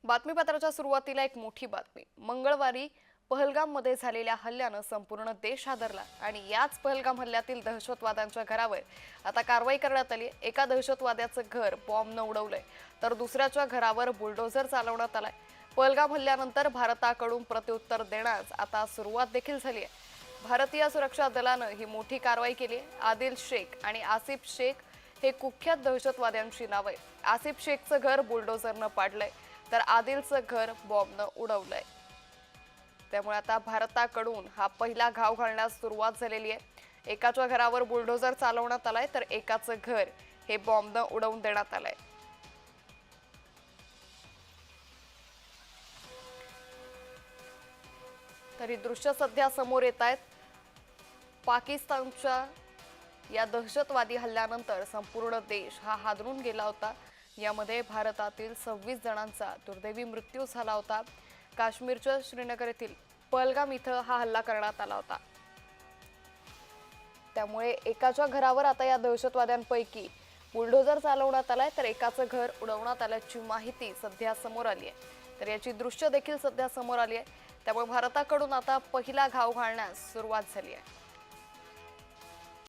बातमीपत्राच्या सुरुवातीला एक मोठी बातमी। मंगळवारी पहलगाममध्ये झालेल्या हल्ल्यानं संपूर्ण देश हादरला आणि याच पहलगाम हल्ल्यातील दहशतवाद्यांच्या घरावर आता कारवाई करण्यात आली। एका दहशतवाद्याचं घर बॉम्बनं उडवलंय तर दुसऱ्याच्या घरावर बुलडोझर चालवण्यात आलाय। पहलगाम हल्ल्यानंतर भारताकडून प्रत्युत्तर देण्यास आता सुरुवात देखील झाली आहे। भारतीय सुरक्षा दलानं ही मोठी कारवाई केली आहे। आदिल शेख आणि आसिफ शेख हे कुख्यात दहशतवाद्यांची नावे। आसिफ शेखचं घर बुलडोझरनं पाडलंय तर आदिलचं घर बॉम्बनं उडवलंय। त्यामुळे आता भारताकडून हा पहिला घाव घालण्यास सुरुवात झालेली आहे। एकाच्या घरावर बुलडोझर चालवण्यात आलाय तर एकाचं घर हे बॉम्बनं उडवून देण्यात आलंय। तर ही दृश्य सध्या समोर येत आहेत। पाकिस्तानच्या या दहशतवादी हल्ल्यानंतर संपूर्ण देश हा हादरून गेला होता। यामध्ये भारतातील 26 जणांचा दुर्दैवी मृत्यू झाला होता। काश्मीरच्या श्रीनगर येथील पहलगाम इथं हा हल्ला करण्यात आला होता। त्यामुळे एकाच्या घरावर आता या दहशतवाद्यांपैकी बुलडोझर चालवण्यात आलाय तर एकाचं घर उडवण्यात आल्याची माहिती सध्या समोर आली आहे। तर याची दृश्य देखील सध्या समोर आली आहे। त्यामुळे भारताकडून आता पहिला घाव घालण्यास सुरुवात झाली आहे।